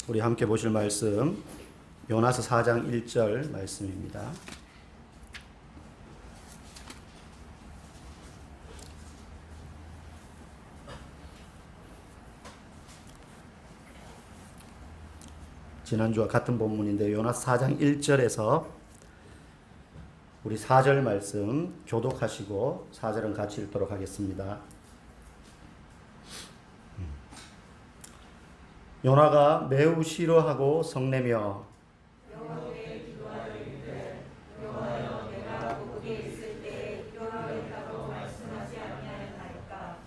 우리 함께 보실 말씀 요나서 4장 1절 말씀입니다. 지난주와 같은 본문인데 요나서 4장 1절에서 우리 4절 말씀 교독하시고 4절은 같이 읽도록 하겠습니다. 요나가 매우 싫어하고 성내며 여호와께 기도하였는데 여호와여 내가 고국에 있을 때 기도하겠다고 말씀하지 아니하였나이까.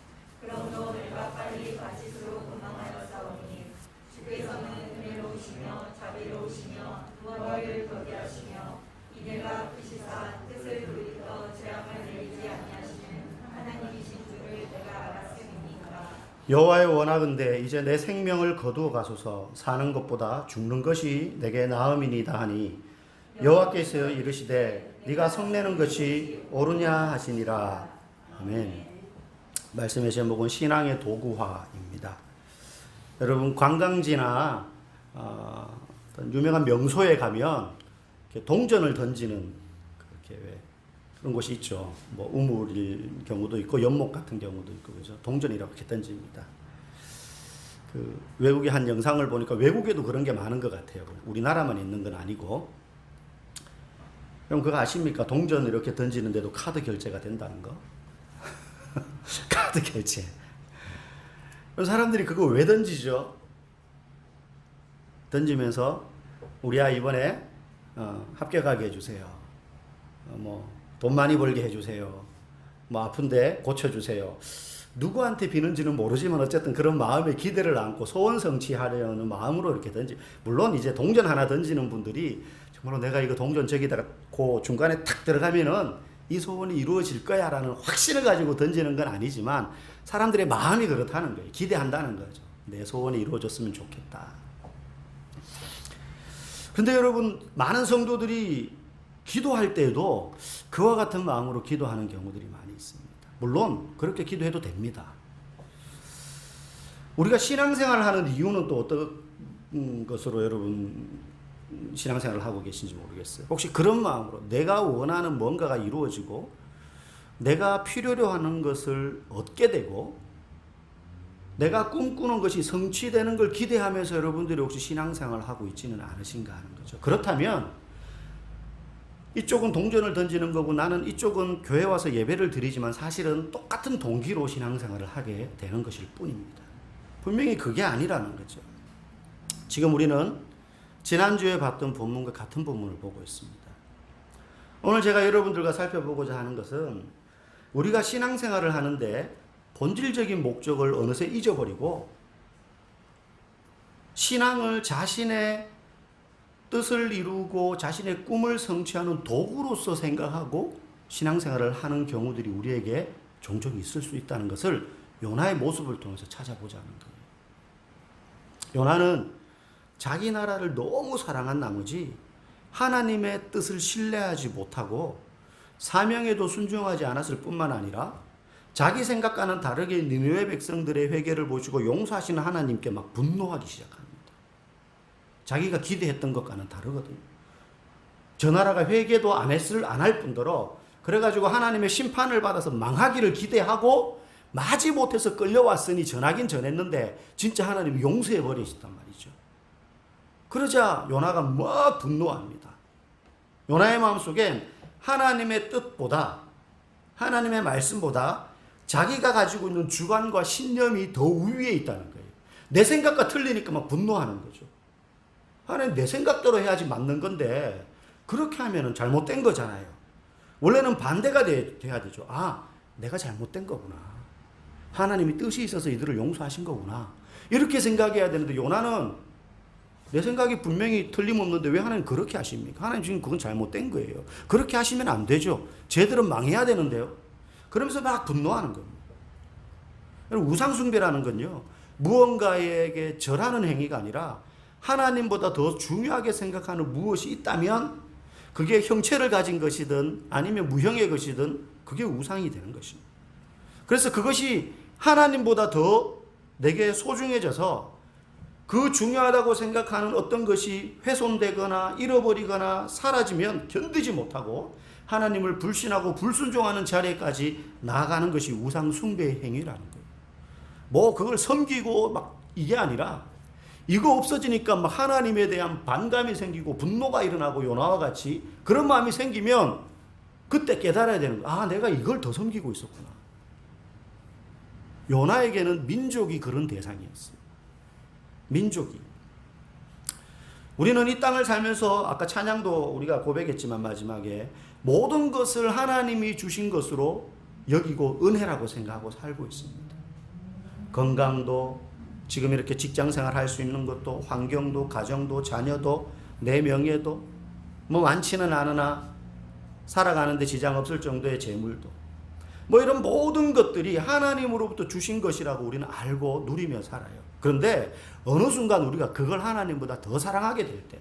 그러므로 내가 빨리 가시스로 도망하였사오니 주께서는 은혜로우시며 자비로우시며 너희를 더디하시며 이내가 크시사 뜻을 돌이켜 재앙을 내리지 아니하시는 하나님이신 줄을 내가 알았음이니까. 여호와의 원하건대 이제 내 생명을 거두어 가소서. 사는 것보다 죽는 것이 내게 나음이니이다 하니 여호와께서 이르시되 네가 성내는 것이 옳으냐 하시니라. 아멘. 말씀의 제목은 신앙의 도구화입니다. 여러분 관광지나 어떤 유명한 명소에 가면 이렇게 동전을 던지는 그렇게 그런 곳이 있죠. 뭐 우물일 경우도 있고 연못 같은 경우도 있고 그죠. 동전이라고 이렇게 던집니다. 그 외국의 한 영상을 보니까 외국에도 그런 게 많은 것 같아요. 우리나라만 있는 건 아니고. 그럼 그거 아십니까? 동전 이렇게 던지는데도 카드 결제가 된다는 거. 카드 결제. 그럼 사람들이 그거 왜 던지죠? 던지면서 우리 아이 이번에 합격하게 해주세요. 돈 많이 벌게 해주세요. 아픈데 고쳐주세요. 누구한테 비는지는 모르지만 어쨌든 그런 마음의 기대를 안고 소원 성취하려는 마음으로 이렇게 물론 이제 동전 하나 던지는 분들이 정말로 내가 이거 동전 저기다가 그 중간에 탁 들어가면은 이 소원이 이루어질 거야 라는 확신을 가지고 던지는 건 아니지만 사람들의 마음이 그렇다는 거예요. 기대한다는 거죠. 내 소원이 이루어졌으면 좋겠다. 근데 여러분 많은 성도들이 기도할 때에도 그와 같은 마음으로 기도하는 경우들이 많이 있습니다. 물론 그렇게 기도해도 됩니다. 우리가 신앙생활을 하는 이유는 또 어떤 것으로 여러분 신앙생활을 하고 계신지 모르겠어요. 혹시 그런 마음으로 내가 원하는 뭔가가 이루어지고 내가 필요로 하는 것을 얻게 되고 내가 꿈꾸는 것이 성취되는 걸 기대하면서 여러분들이 혹시 신앙생활을 하고 있지는 않으신가 하는 거죠. 그렇다면 이쪽은 동전을 던지는 거고 나는 이쪽은 교회 와서 예배를 드리지만 사실은 똑같은 동기로 신앙생활을 하게 되는 것일 뿐입니다. 분명히 그게 아니라는 거죠. 지금 우리는 지난주에 봤던 본문과 같은 본문을 보고 있습니다. 오늘 제가 여러분들과 살펴보고자 하는 것은 우리가 신앙생활을 하는데 본질적인 목적을 어느새 잊어버리고 신앙을 자신의 뜻을 이루고 자신의 꿈을 성취하는 도구로서 생각하고 신앙생활을 하는 경우들이 우리에게 종종 있을 수 있다는 것을 요나의 모습을 통해서 찾아보자는 거예요. 요나는 자기 나라를 너무 사랑한 나머지 하나님의 뜻을 신뢰하지 못하고 사명에도 순종하지 않았을 뿐만 아니라 자기 생각과는 다르게 니느웨 백성들의 회개를 보시고 용서하시는 하나님께 막 분노하기 시작합니다. 자기가 기대했던 것과는 다르거든요. 저 나라가 회개도 안 할 뿐더러 그래가지고 하나님의 심판을 받아서 망하기를 기대하고 마지 못해서 끌려왔으니 전하긴 전했는데 진짜 하나님이 용서해 버리셨단 말이죠. 그러자 요나가 막 분노합니다. 요나의 마음속엔 하나님의 뜻보다 하나님의 말씀보다 자기가 가지고 있는 주관과 신념이 더 우위에 있다는 거예요. 내 생각과 틀리니까 막 분노하는 거죠. 하나님 내 생각대로 해야지 맞는 건데 그렇게 하면은 잘못된 거잖아요. 원래는 반대가 돼야 되죠. 내가 잘못된 거구나. 하나님이 뜻이 있어서 이들을 용서하신 거구나. 이렇게 생각해야 되는데 요나는 내 생각이 분명히 틀림없는데 왜 하나님 그렇게 하십니까? 하나님 지금 그건 잘못된 거예요. 그렇게 하시면 안 되죠. 쟤들은 망해야 되는데요. 그러면서 막 분노하는 겁니다. 우상숭배라는 건요. 무언가에게 절하는 행위가 아니라 하나님보다 더 중요하게 생각하는 무엇이 있다면 그게 형체를 가진 것이든 아니면 무형의 것이든 그게 우상이 되는 것입니다. 그래서 그것이 하나님보다 더 내게 소중해져서 그 중요하다고 생각하는 어떤 것이 훼손되거나 잃어버리거나 사라지면 견디지 못하고 하나님을 불신하고 불순종하는 자리까지 나아가는 것이 우상 숭배의 행위라는 거예요. 뭐 그걸 섬기고 막 이게 아니라 이거 없어지니까 막 하나님에 대한 반감이 생기고 분노가 일어나고 요나와 같이 그런 마음이 생기면 그때 깨달아야 되는 거야. 아, 내가 이걸 더 섬기고 있었구나. 요나에게는 민족이 그런 대상이었어요. 민족이. 우리는 이 땅을 살면서 아까 찬양도 우리가 고백했지만 마지막에 모든 것을 하나님이 주신 것으로 여기고 은혜라고 생각하고 살고 있습니다. 건강도, 지금 이렇게 직장생활 할 수 있는 것도, 환경도, 가정도, 자녀도, 내 명예도 뭐 많지는 않으나 살아가는데 지장 없을 정도의 재물도, 뭐 이런 모든 것들이 하나님으로부터 주신 것이라고 우리는 알고 누리며 살아요. 그런데 어느 순간 우리가 그걸 하나님보다 더 사랑하게 될 때,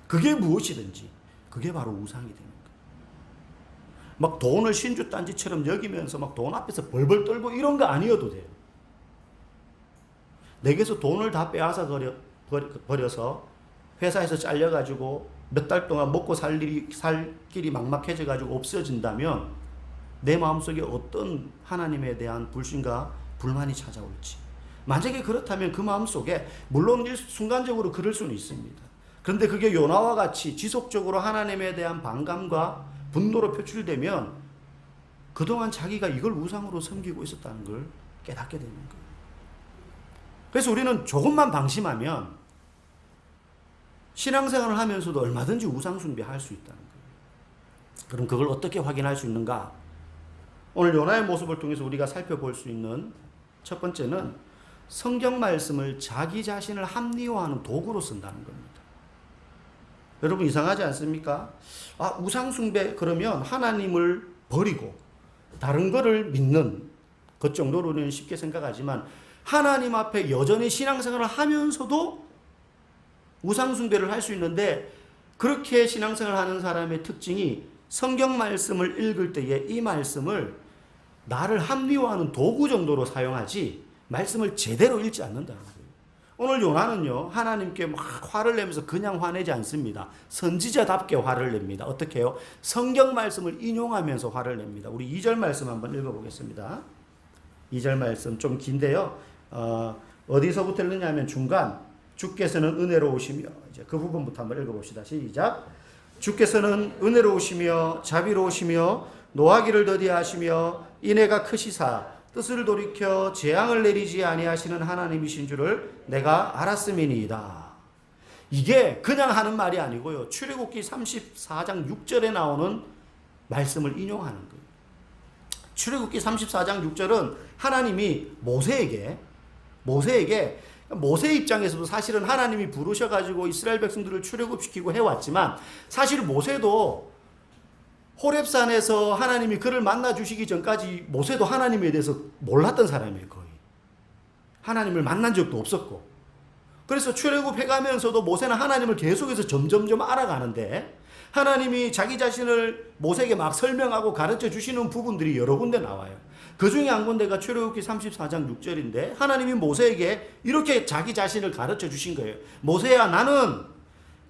그게 무엇이든지 그게 바로 우상이 되는 거예요. 막 돈을 신주단지처럼 여기면서 막 돈 앞에서 벌벌 떨고 이런 거 아니어도 돼요. 내게서 돈을 다 빼앗아 버려서 회사에서 잘려가지고 몇 달 동안 먹고 살 길이 막막해져가지고 없어진다면 내 마음속에 어떤 하나님에 대한 불신과 불만이 찾아올지, 만약에 그렇다면 그 마음속에 물론 순간적으로 그럴 수는 있습니다. 그런데 그게 요나와 같이 지속적으로 하나님에 대한 반감과 분노로 표출되면 그동안 자기가 이걸 우상으로 섬기고 있었다는 걸 깨닫게 되는 거예요. 그래서 우리는 조금만 방심하면 신앙생활을 하면서도 얼마든지 우상숭배할 수 있다는 거예요. 그럼 그걸 어떻게 확인할 수 있는가? 오늘 요나의 모습을 통해서 우리가 살펴볼 수 있는 첫 번째는 성경 말씀을 자기 자신을 합리화하는 도구로 쓴다는 겁니다. 여러분 이상하지 않습니까? 아, 우상숭배 그러면 하나님을 버리고 다른 거를 믿는 것 정도로는 쉽게 생각하지만 하나님 앞에 여전히 신앙생활을 하면서도 우상숭배를 할 수 있는데, 그렇게 신앙생활을 하는 사람의 특징이 성경 말씀을 읽을 때에 이 말씀을 나를 합리화하는 도구 정도로 사용하지 말씀을 제대로 읽지 않는다는 거예요. 오늘 요나는요, 하나님께 막 화를 내면서 그냥 화내지 않습니다. 선지자답게 화를 냅니다. 어떻게 해요? 성경 말씀을 인용하면서 화를 냅니다. 우리 2절 말씀 한번 읽어보겠습니다. 2절 말씀 좀 긴데요. 어디서부터 읽느냐면 중간, 주께서는 은혜로우시며, 이제 그 부분부터 한번 읽어봅시다. 시작. 주께서는 은혜로우시며 자비로우시며 노하기를 더디하시며 인애가 크시사 뜻을 돌이켜 재앙을 내리지 아니하시는 하나님이신 줄을 내가 알았음이니이다. 이게 그냥 하는 말이 아니고요, 출애굽기 34장 6절에 나오는 말씀을 인용하는 거예요. 출애굽기 34장 6절은 하나님이 모세 입장에서도 사실은 하나님이 부르셔가지고 이스라엘 백성들을 출애굽시키고 해왔지만, 사실 모세도 호렙산에서 하나님이 그를 만나 주시기 전까지 모세도 하나님에 대해서 몰랐던 사람이에요. 거의 하나님을 만난 적도 없었고, 그래서 출애굽해가면서도 모세는 하나님을 계속해서 점점점 알아가는데, 하나님이 자기 자신을 모세에게 막 설명하고 가르쳐 주시는 부분들이 여러 군데 나와요. 그 중에 한 군데가 출애굽기 34장 6절인데 하나님이 모세에게 이렇게 자기 자신을 가르쳐 주신 거예요. 모세야, 나는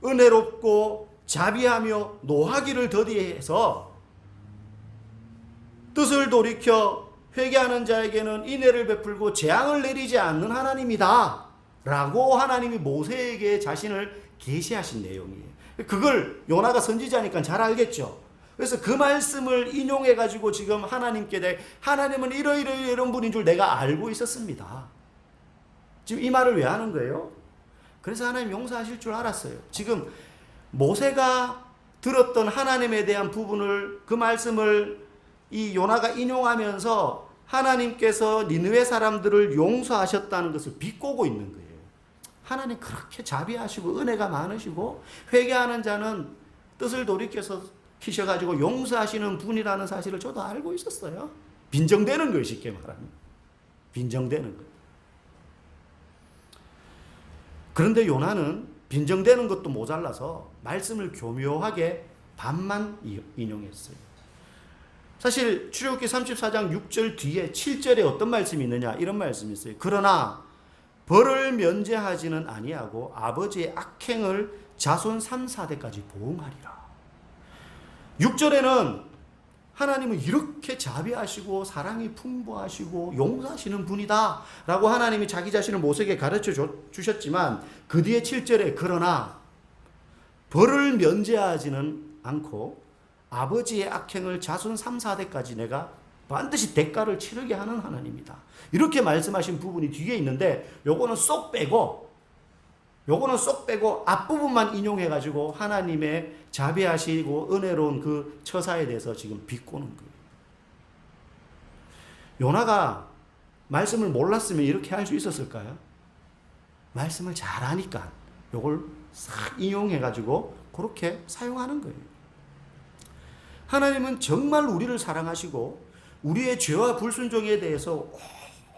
은혜롭고 자비하며 노하기를 더디해서 뜻을 돌이켜 회개하는 자에게는 인애를 베풀고 재앙을 내리지 않는 하나님이다 라고 하나님이 모세에게 자신을 계시하신 내용이에요. 그걸 요나가 선지자니까 잘 알겠죠. 그래서 그 말씀을 인용해가지고 지금 하나님께 하나님은 이런 분인 줄 내가 알고 있었습니다. 지금 이 말을 왜 하는 거예요? 그래서 하나님 용서하실 줄 알았어요. 지금 모세가 들었던 하나님에 대한 부분을, 그 말씀을 이 요나가 인용하면서 하나님께서 니느웨 사람들을 용서하셨다는 것을 비꼬고 있는 거예요. 하나님 그렇게 자비하시고 은혜가 많으시고 회개하는 자는 뜻을 돌이켜서 키셔가지고 용서하시는 분이라는 사실을 저도 알고 있었어요. 빈정대는 거예요, 쉽게 말하면. 빈정대는 거예요. 그런데 요나는 빈정대는 것도 모자라서 말씀을 교묘하게 반만 인용했어요. 사실 출애굽기 34장 6절 뒤에 7절에 어떤 말씀이 있느냐, 이런 말씀이 있어요. 그러나 벌을 면제하지는 아니하고 아버지의 악행을 자손 3, 4대까지 보응하리라. 6절에는 하나님은 이렇게 자비하시고 사랑이 풍부하시고 용서하시는 분이다 라고 하나님이 자기 자신을 모세에게 가르쳐 주셨지만, 그 뒤에 7절에 그러나 벌을 면제하지는 않고 아버지의 악행을 자손 3, 4대까지 내가 반드시 대가를 치르게 하는 하나님이다, 이렇게 말씀하신 부분이 뒤에 있는데, 요거는 쏙 빼고 앞부분만 인용해가지고 하나님의 자비하시고 은혜로운 그 처사에 대해서 지금 비꼬는 거예요. 요나가 말씀을 몰랐으면 이렇게 할 수 있었을까요? 말씀을 잘 아니까 요걸 싹 인용해가지고 그렇게 사용하는 거예요. 하나님은 정말 우리를 사랑하시고 우리의 죄와 불순종에 대해서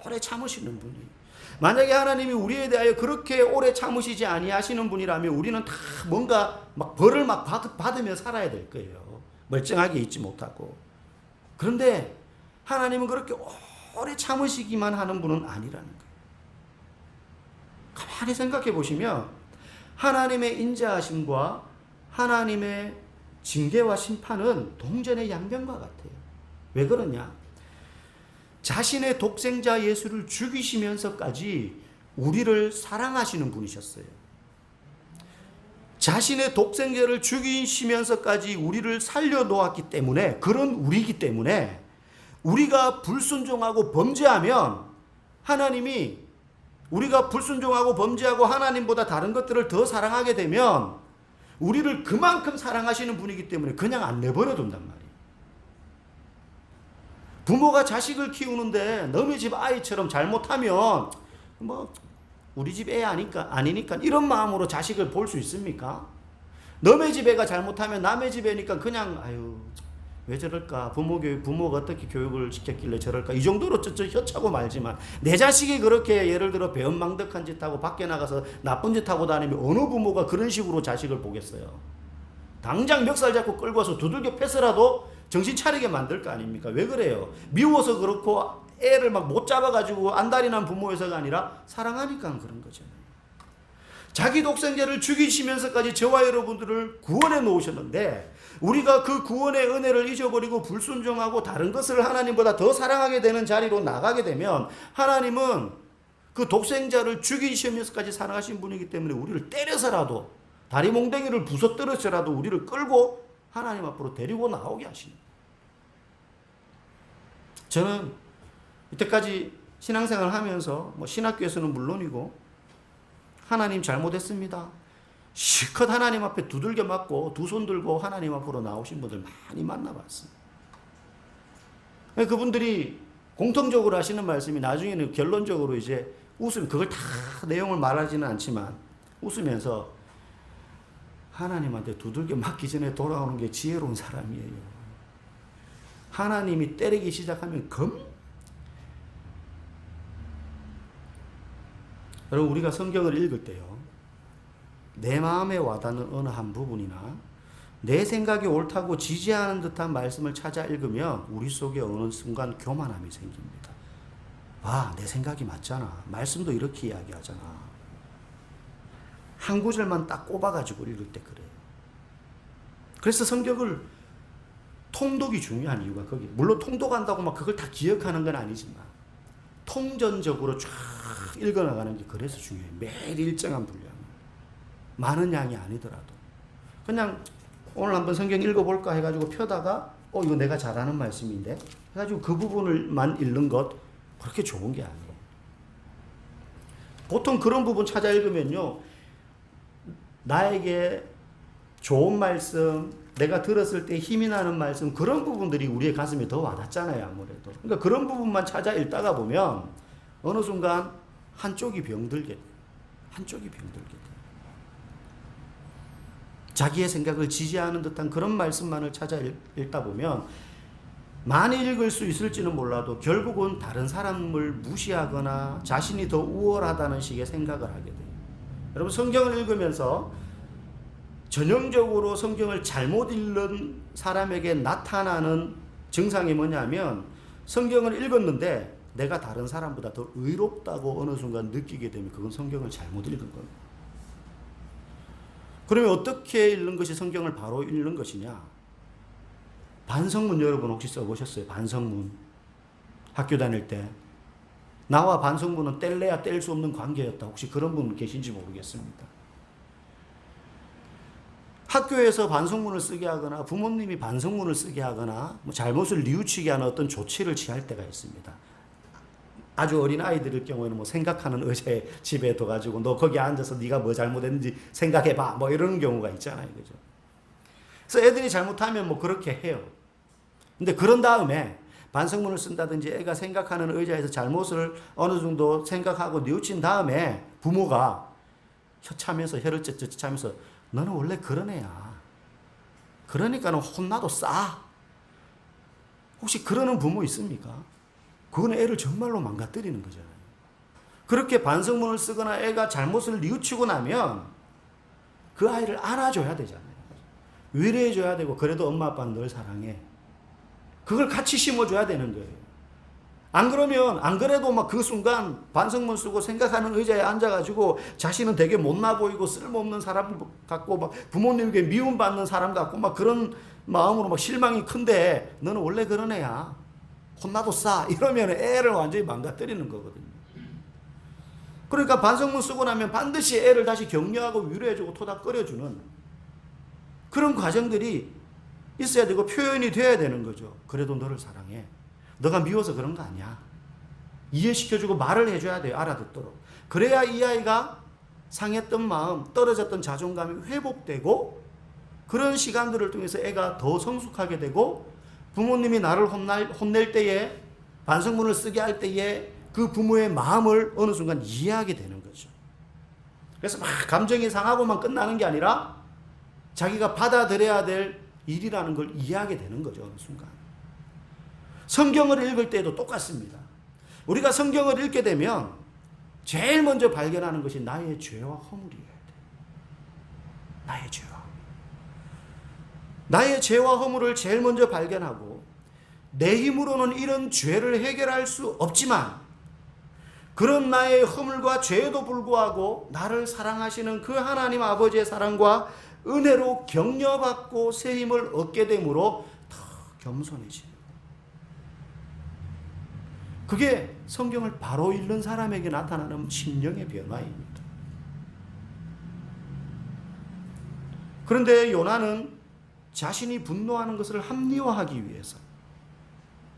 오래 참으시는 분이에요. 만약에 하나님이 우리에 대하여 그렇게 오래 참으시지 아니하시는 분이라면 우리는 다 뭔가 막 벌을 막 받으며 살아야 될 거예요. 멀쩡하게 있지 못하고. 그런데 하나님은 그렇게 오래 참으시기만 하는 분은 아니라는 거예요. 가만히 생각해 보시면 하나님의 인자하심과 하나님의 징계와 심판은 동전의 양면과 같아요. 왜 그러냐? 자신의 독생자 예수를 죽이시면서까지 우리를 사랑하시는 분이셨어요. 자신의 독생자를 죽이시면서까지 우리를 살려놓았기 때문에, 그런 우리이기 때문에 우리가 불순종하고 범죄하면 하나님이, 우리가 불순종하고 범죄하고 하나님보다 다른 것들을 더 사랑하게 되면 우리를 그만큼 사랑하시는 분이기 때문에 그냥 안 내버려 둔단 말이에요. 부모가 자식을 키우는데 너희 집 아이처럼 잘못하면 뭐 우리 집 애 아니니까 이런 마음으로 자식을 볼 수 있습니까? 너희 집 애가 잘못하면 남의 집 애니까 그냥 아유 왜 저럴까, 부모가 어떻게 교육을 시켰길래 저럴까, 이 정도로 혀차고 말지만, 내 자식이 그렇게 예를 들어 배은망덕한 짓 하고 밖에 나가서 나쁜 짓 하고 다니면 어느 부모가 그런 식으로 자식을 보겠어요? 당장 멱살 잡고 끌고 와서 두들겨 패서라도 정신 차리게 만들 거 아닙니까? 왜 그래요? 미워서 그렇고 애를 막 못 잡아가지고 안달이 난 부모여서가 아니라 사랑하니까 그런 거잖아요. 자기 독생자를 죽이시면서까지 저와 여러분들을 구원해 놓으셨는데, 우리가 그 구원의 은혜를 잊어버리고 불순종하고 다른 것을 하나님보다 더 사랑하게 되는 자리로 나가게 되면, 하나님은 그 독생자를 죽이시면서까지 사랑하신 분이기 때문에 우리를 때려서라도, 다리 몽댕이를 부서뜨려서라도 우리를 끌고 하나님 앞으로 데리고 나오게 하십니다. 저는 이때까지 신앙생활을 하면서 신학교에서는 물론이고 하나님 잘못했습니다, 실컷 하나님 앞에 두들겨 맞고 두 손 들고 하나님 앞으로 나오신 분들 많이 만나봤습니다. 그분들이 공통적으로 하시는 말씀이 나중에는 결론적으로 이제 그걸 다 내용을 말하지는 않지만 웃으면서 하나님한테 두들겨 맞기 전에 돌아오는 게 지혜로운 사람이에요. 하나님이 때리기 시작하면 여러분, 우리가 성경을 읽을 때요, 내 마음에 와닿는 어느 한 부분이나 내 생각이 옳다고 지지하는 듯한 말씀을 찾아 읽으면 우리 속에 어느 순간 교만함이 생깁니다. 내 생각이 맞잖아, 말씀도 이렇게 이야기하잖아. 한 구절만 딱 꼽아가지고 읽을 때 그래요. 그래서 성경을 통독이 중요한 이유가 거기. 물론 통독한다고 막 그걸 다 기억하는 건 아니지만 통전적으로 쫙 읽어나가는 게 그래서 중요해요. 매일 일정한 분량, 많은 양이 아니더라도 그냥 오늘 한번 성경 읽어볼까 해가지고 펴다가 이거 내가 잘 아는 말씀인데 해가지고 그 부분을만 읽는 것, 그렇게 좋은 게 아니에요. 보통 그런 부분 찾아 읽으면요, 나에게 좋은 말씀, 내가 들었을 때 힘이 나는 말씀, 그런 부분들이 우리의 가슴에 더 와닿잖아요, 아무래도. 그러니까 그런 부분만 찾아 읽다가 보면 어느 순간 한쪽이 병들게 돼요. 자기의 생각을 지지하는 듯한 그런 말씀만을 찾아 읽다 보면 많이 읽을 수 있을지는 몰라도 결국은 다른 사람을 무시하거나 자신이 더 우월하다는 식의 생각을 하게 돼요. 여러분, 성경을 읽으면서 전형적으로 성경을 잘못 읽는 사람에게 나타나는 증상이 뭐냐면, 성경을 읽었는데 내가 다른 사람보다 더 의롭다고 어느 순간 느끼게 되면 그건 성경을 잘못 읽은 겁니다. 그러면 어떻게 읽는 것이 성경을 바로 읽는 것이냐? 반성문 여러분 혹시 써보셨어요? 반성문. 학교 다닐 때. 나와 반성문은 뗄래야 뗄 수 없는 관계였다. 혹시 그런 분 계신지 모르겠습니다. 학교에서 반성문을 쓰게 하거나 부모님이 반성문을 쓰게 하거나 뭐 잘못을 뉘우치게 하는 어떤 조치를 취할 때가 있습니다. 아주 어린 아이들일 경우에는 뭐 생각하는 의자에 집에 둬가지고 너 거기 앉아서 네가 뭐 잘못했는지 생각해봐 뭐 이런 경우가 있잖아요, 그죠? 그래서 애들이 잘못하면 뭐 그렇게 해요. 근데 그런 다음에 반성문을 쓴다든지 애가 생각하는 의자에서 잘못을 어느 정도 생각하고 뉘우친 다음에 부모가 혀차면서 혀를 쯧쯧 차면서 너는 원래 그런 애야. 그러니까는 혼나도 싸. 혹시 그러는 부모 있습니까? 그건 애를 정말로 망가뜨리는 거잖아요. 그렇게 반성문을 쓰거나 애가 잘못을 뉘우치고 나면 그 아이를 안아줘야 되잖아요. 위로해줘야 되고 그래도 엄마 아빠는 널 사랑해. 그걸 같이 심어줘야 되는 거예요. 안 그러면 안 그래도 막 그 순간 반성문 쓰고 생각하는 의자에 앉아가지고 자신은 되게 못나 보이고 쓸모없는 사람 같고 막 부모님에게 미움받는 사람 같고 막 그런 마음으로 막 실망이 큰데 너는 원래 그런 애야. 혼나도 싸. 이러면 애를 완전히 망가뜨리는 거거든요. 그러니까 반성문 쓰고 나면 반드시 애를 다시 격려하고 위로해주고 토닥거려주는 그런 과정들이 있어야 되고 표현이 돼야 되는 거죠. 그래도 너를 사랑해. 너가 미워서 그런 거 아니야. 이해시켜주고 말을 해줘야 돼요. 알아듣도록. 그래야 이 아이가 상했던 마음, 떨어졌던 자존감이 회복되고 그런 시간들을 통해서 애가 더 성숙하게 되고 부모님이 나를 혼낼 때에 반성문을 쓰게 할 때에 그 부모의 마음을 어느 순간 이해하게 되는 거죠. 그래서 막 감정이 상하고만 끝나는 게 아니라 자기가 받아들여야 될 일이라는 걸 이해하게 되는 거죠. 어느 순간. 성경을 읽을 때도 똑같습니다. 우리가 성경을 읽게 되면 제일 먼저 발견하는 것이 나의 죄와 허물이어야 돼. 나의 죄와. 나의 죄와 허물을 제일 먼저 발견하고 내 힘으로는 이런 죄를 해결할 수 없지만 그런 나의 허물과 죄에도 불구하고 나를 사랑하시는 그 하나님 아버지의 사랑과 은혜로 격려받고 새 힘을 얻게 되므로 더 겸손해지는 그게 성경을 바로 읽는 사람에게 나타나는 심령의 변화입니다. 그런데 요나는 자신이 분노하는 것을 합리화하기 위해서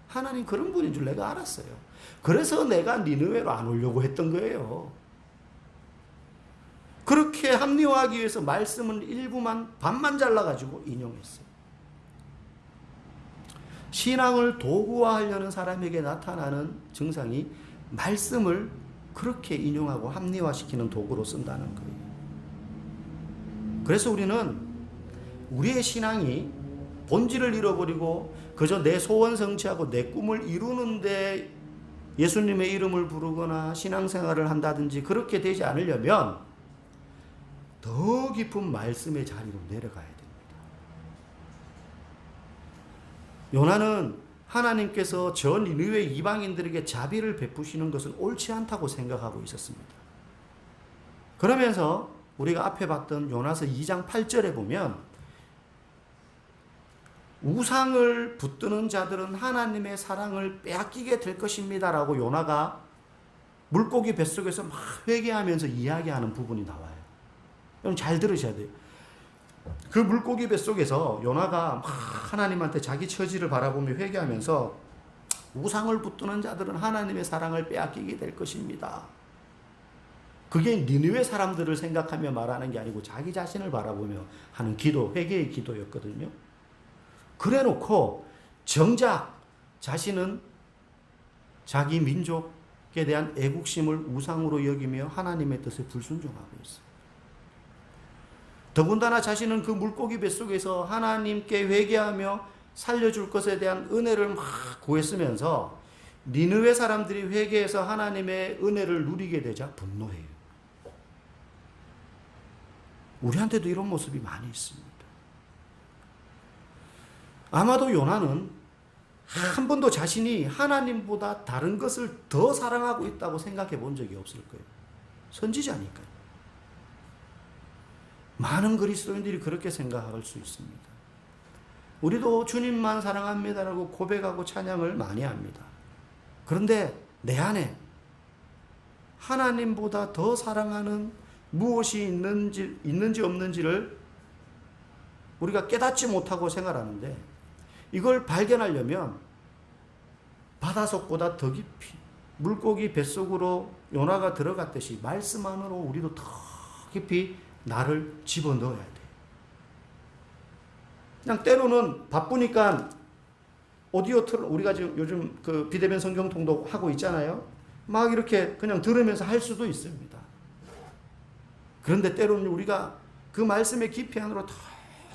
하나님 그런 분인 줄 내가 알았어요. 그래서 내가 니느웨로 안 오려고 했던 거예요. 그렇게 합리화하기 위해서 말씀은 일부만 반만 잘라가지고 인용했어요. 신앙을 도구화하려는 사람에게 나타나는 증상이 말씀을 그렇게 인용하고 합리화시키는 도구로 쓴다는 거예요. 그래서 우리는 우리의 신앙이 본질을 잃어버리고 그저 내 소원 성취하고 내 꿈을 이루는데 예수님의 이름을 부르거나 신앙생활을 한다든지 그렇게 되지 않으려면 더 깊은 말씀의 자리로 내려가야 됩니다. 요나는 하나님께서 저 니느웨 이방인들에게 자비를 베푸시는 것은 옳지 않다고 생각하고 있었습니다. 그러면서 우리가 앞에 봤던 요나서 2장 8절에 보면 우상을 붙드는 자들은 하나님의 사랑을 빼앗기게 될 것입니다 라고 요나가 물고기 뱃속에서 막 회개하면서 이야기하는 부분이 나와요. 여러분 잘 들으셔야 돼요. 그 물고기 뱃속에서 요나가 막 하나님한테 자기 처지를 바라보며 회개하면서 우상을 붙드는 자들은 하나님의 사랑을 빼앗기게 될 것입니다. 그게 니느웨 사람들을 생각하며 말하는 게 아니고 자기 자신을 바라보며 하는 기도, 회개의 기도였거든요. 그래놓고 정작 자신은 자기 민족에 대한 애국심을 우상으로 여기며 하나님의 뜻에 불순종하고 있어요. 더군다나 자신은 그 물고기 뱃속에서 하나님께 회개하며 살려줄 것에 대한 은혜를 막 구했으면서 니느웨 사람들이 회개해서 하나님의 은혜를 누리게 되자 분노해요. 우리한테도 이런 모습이 많이 있습니다. 아마도 요나는 한 번도 자신이 하나님보다 다른 것을 더 사랑하고 있다고 생각해 본 적이 없을 거예요. 선지자니까요. 많은 그리스도인들이 그렇게 생각할 수 있습니다. 우리도 주님만 사랑합니다라고 고백하고 찬양을 많이 합니다. 그런데 내 안에 하나님보다 더 사랑하는 무엇이 있는지 없는지를 우리가 깨닫지 못하고 생활하는데, 이걸 발견하려면 바닷속보다 더 깊이, 물고기 뱃속으로 요나가 들어갔듯이 말씀 안으로 우리도 더 깊이 나를 집어넣어야 돼. 그냥 때로는 바쁘니까 오디오 우리가 지금 요즘 그 비대면 성경 통독 하고 있잖아요. 막 이렇게 그냥 들으면서 할 수도 있습니다. 그런데 때로는 우리가 그 말씀의 깊이 안으로 더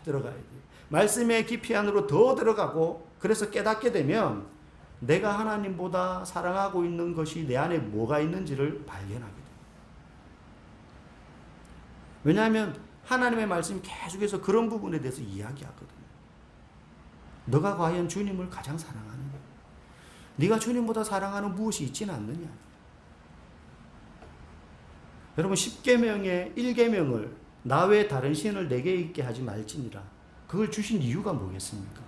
들어가야 돼. 말씀의 깊이 안으로 더 들어가고, 그래서 깨닫게 되면 내가 하나님보다 사랑하고 있는 것이 내 안에 뭐가 있는지를 발견하게 돼. 왜냐하면 하나님의 말씀이 계속해서 그런 부분에 대해서 이야기하거든요. 너가 과연 주님을 가장 사랑하느냐? 네가 주님보다 사랑하는 무엇이 있지는 않느냐? 여러분, 10계명의 1계명을 나 외에 다른 신을 내게 있게 하지 말지니라, 그걸 주신 이유가 뭐겠습니까?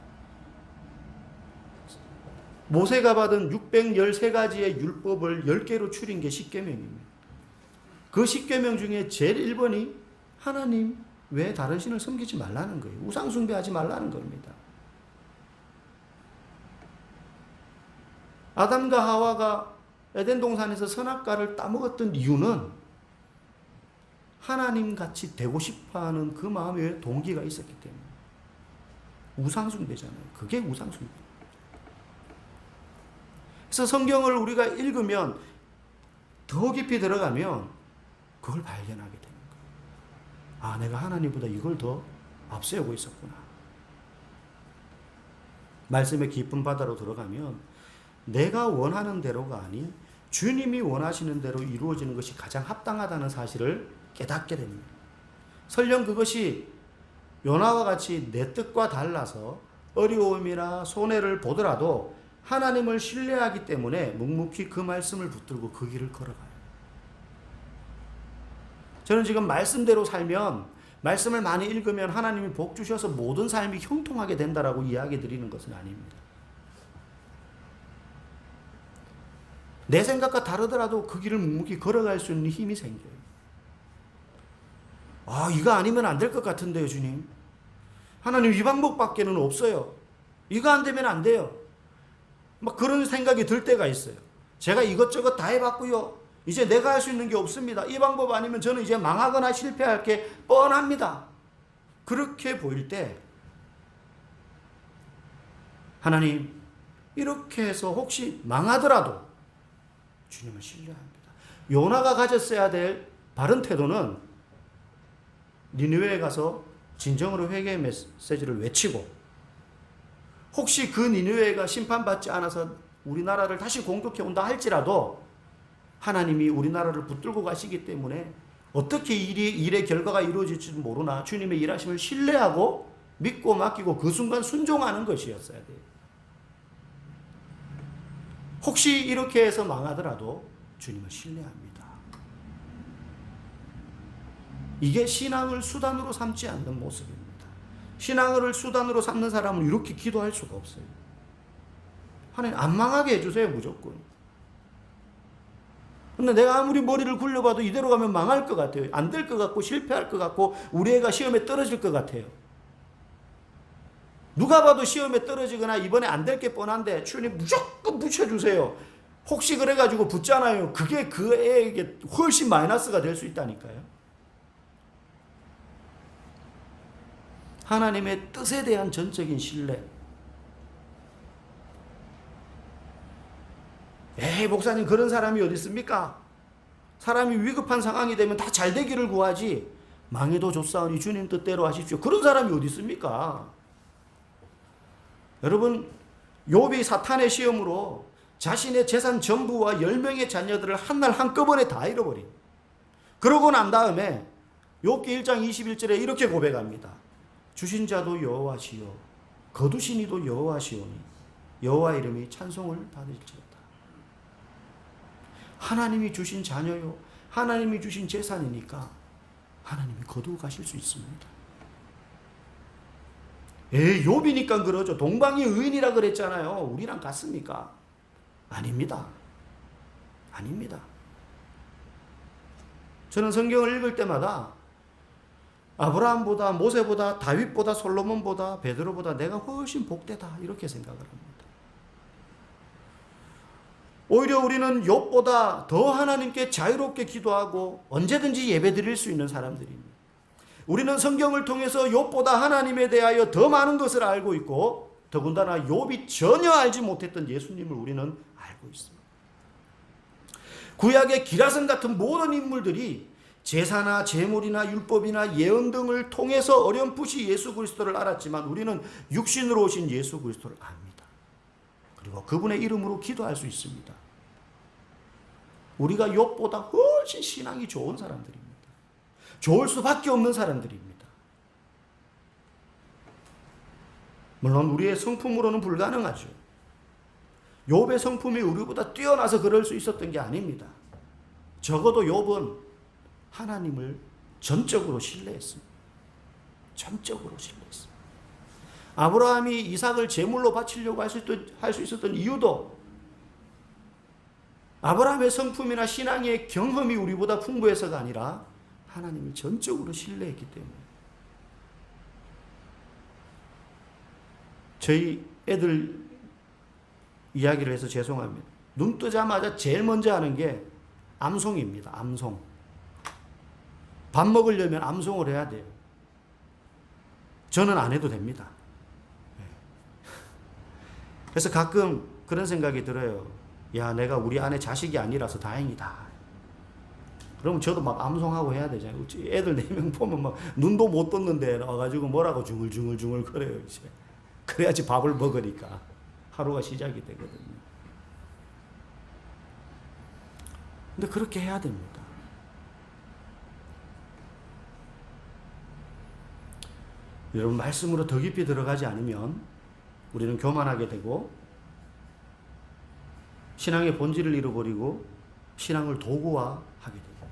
모세가 받은 613가지의 율법을 10개로 추린 게 10계명입니다. 그 10계명 중에 제일 1번이 하나님 외에 다른 신을 섬기지 말라는 거예요. 우상 숭배하지 말라는 겁니다. 아담과 하와가 에덴 동산에서 선악과를 따먹었던 이유는 하나님같이 되고 싶어하는 그 마음에 동기가 있었기 때문에. 우상숭배잖아요. 그게 우상숭배. 그래서 성경을 우리가 읽으면, 더 깊이 들어가면 그걸 발견하게 되는 거예요. 아, 내가 하나님보다 이걸 더 앞세우고 있었구나. 말씀의 깊은 바다로 들어가면 내가 원하는 대로가 아닌 주님이 원하시는 대로 이루어지는 것이 가장 합당하다는 사실을 깨닫게 됩니다. 설령 그것이 요나와 같이 내 뜻과 달라서 어려움이나 손해를 보더라도 하나님을 신뢰하기 때문에 묵묵히 그 말씀을 붙들고 그 길을 걸어가요. 저는 지금 말씀대로 살면, 말씀을 많이 읽으면 하나님이 복 주셔서 모든 삶이 형통하게 된다라고 이야기 드리는 것은 아닙니다. 내 생각과 다르더라도 그 길을 묵묵히 걸어갈 수 있는 힘이 생겨요. 아, 이거 아니면 안 될 것 같은데요, 주님. 하나님, 이 방법밖에는 없어요. 이거 안 되면 안 돼요. 막 그런 생각이 들 때가 있어요. 제가 이것저것 다 해봤고요. 이제 내가 할 수 있는 게 없습니다. 이 방법 아니면 저는 이제 망하거나 실패할 게 뻔합니다. 그렇게 보일 때 하나님, 이렇게 해서 혹시 망하더라도 주님을 신뢰합니다. 요나가 가졌어야 될 바른 태도는 니느웨에 가서 진정으로 회개의 메시지를 외치고, 혹시 그 니느웨가 심판받지 않아서 우리나라를 다시 공격해 온다 할지라도 하나님이 우리나라를 붙들고 가시기 때문에 어떻게 일의 결과가 이루어질지도 모르나 주님의 일하심을 신뢰하고 믿고 맡기고 그 순간 순종하는 것이었어야 돼요. 혹시 이렇게 해서 망하더라도 주님을 신뢰합니다. 이게 신앙을 수단으로 삼지 않는 모습입니다. 신앙을 수단으로 삼는 사람은 이렇게 기도할 수가 없어요. 하나님, 안 망하게 해주세요, 무조건. 근데 내가 아무리 머리를 굴려봐도 이대로 가면 망할 것 같아요. 안 될 것 같고 실패할 것 같고 우리 애가 시험에 떨어질 것 같아요. 누가 봐도 시험에 떨어지거나 이번에 안 될 게 뻔한데 주님 무조건 붙여주세요. 혹시 그래가지고 붙잖아요. 그게 그 애에게 훨씬 마이너스가 될 수 있다니까요. 하나님의 뜻에 대한 전적인 신뢰. 에이, 목사님, 그런 사람이 어디 있습니까? 사람이 위급한 상황이 되면 다 잘 되기를 구하지, 망해도 좋사오니 주님 뜻대로 하십시오, 그런 사람이 어디 있습니까? 여러분, 욥이 사탄의 시험으로 자신의 재산 전부와 10명의 자녀들을 한날 한꺼번에 다 잃어버린. 그러고 난 다음에 욥기 1장 21절에 이렇게 고백합니다. 주신 자도 여호와시요 거두신 이도 여호와시오니 여호와 이름이 찬송을 받을지어다. 하나님이 주신 자녀요, 하나님이 주신 재산이니까 하나님이 거두어 가실 수 있습니다. 욥이니까 그러죠. 동방이 의인이라 그랬잖아요. 우리랑 같습니까? 아닙니다. 아닙니다. 저는 성경을 읽을 때마다 아브라함보다, 모세보다, 다윗보다, 솔로몬보다, 베드로보다 내가 훨씬 복되다 이렇게 생각을 합니다. 오히려 우리는 욥보다 더 하나님께 자유롭게 기도하고 언제든지 예배드릴 수 있는 사람들입니다. 우리는 성경을 통해서 욥보다 하나님에 대하여 더 많은 것을 알고 있고, 더군다나 욥이 전혀 알지 못했던 예수님을 우리는 알고 있습니다. 구약의 기라성 같은 모든 인물들이 제사나 제물이나 율법이나 예언 등을 통해서 어렴풋이 예수 그리스도를 알았지만 우리는 육신으로 오신 예수 그리스도를 압니다. 그리고 그분의 이름으로 기도할 수 있습니다. 우리가 욥보다 훨씬 신앙이 좋은 사람들입니다. 좋을 수밖에 없는 사람들입니다. 물론 우리의 성품으로는 불가능하죠. 욥의 성품이 우리보다 뛰어나서 그럴 수 있었던 게 아닙니다. 적어도 욥은 하나님을 전적으로 신뢰했습니다. 전적으로 신뢰했습니다. 아브라함이 이삭을 제물로 바치려고 할 수 있었던 이유도 아브라함의 성품이나 신앙의 경험이 우리보다 풍부해서가 아니라 하나님을 전적으로 신뢰했기 때문에. 저희 애들 이야기를 해서 죄송합니다. 눈 뜨자마자 제일 먼저 하는 게 암송입니다. 암송. 밥 먹으려면 암송을 해야 돼요. 저는 안 해도 됩니다. 그래서 가끔 그런 생각이 들어요. 야, 내가 우리 아내 자식이 아니라서 다행이다. 그러면 저도 막 암송하고 해야 되잖아요. 애들 4명 보면 막 눈도 못 떴는데 와가지고 뭐라고 중얼중얼 거려요, 이제. 그래야지 밥을 먹으니까 하루가 시작이 되거든요. 근데 그렇게 해야 됩니다. 여러분, 말씀으로 더 깊이 들어가지 않으면 우리는 교만하게 되고 신앙의 본질을 잃어버리고 신앙을 도구화하게 되고,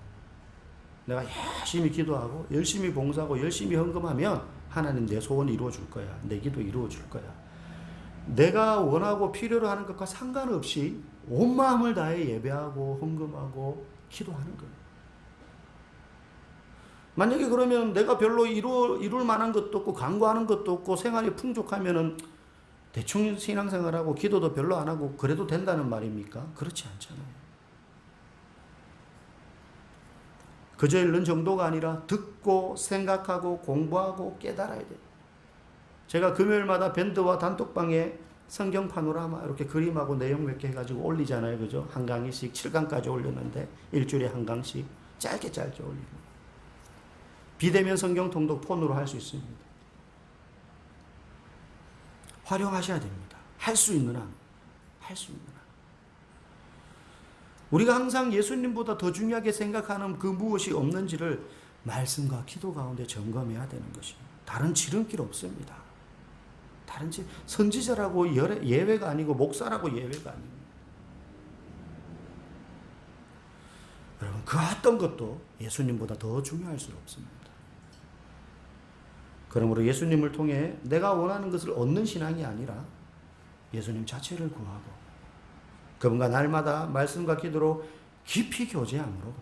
내가 열심히 기도하고 열심히 봉사하고 열심히 헌금하면 하나님 내 소원 이루어 줄 거야. 내 기도 이루어 줄 거야. 내가 원하고 필요로 하는 것과 상관없이 온 마음을 다해 예배하고 헌금하고 기도하는 거예요. 만약에 그러면 내가 별로 이룰 만한 것도 없고 간구하는 것도 없고 생활이 풍족하면은 대충 신앙생활하고 기도도 별로 안 하고 그래도 된다는 말입니까? 그렇지 않잖아요. 그저 읽는 정도가 아니라 듣고 생각하고 공부하고 깨달아야 돼요. 제가 금요일마다 밴드와 단톡방에 성경 파노라마 이렇게 그림하고 내용 몇 개 해가지고 올리잖아요. 그죠? 한 강의씩 7강까지 올렸는데 일주일에 한 강씩 짧게 올리고. 비대면 성경 통독 폰으로 할 수 있습니다. 활용하셔야 됩니다. 할 수 있는 한. 할 수 있는 한. 우리가 항상 예수님보다 더 중요하게 생각하는 그 무엇이 없는지를 말씀과 기도 가운데 점검해야 되는 것입니다. 다른 지름길 없습니다. 다른 선지자라고 예외가 아니고 목사라고 예외가 아닙니다. 여러분, 그 어떤 것도 예수님보다 더 중요할 수 없습니다. 그러므로 예수님을 통해 내가 원하는 것을 얻는 신앙이 아니라 예수님 자체를 구하고 그분과 날마다 말씀과 기도로 깊이 교제함으로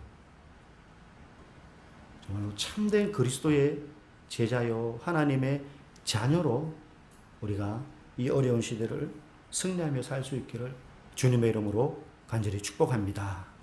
정말로 참된 그리스도의 제자요 하나님의 자녀로 우리가 이 어려운 시대를 승리하며 살 수 있기를 주님의 이름으로 간절히 축복합니다.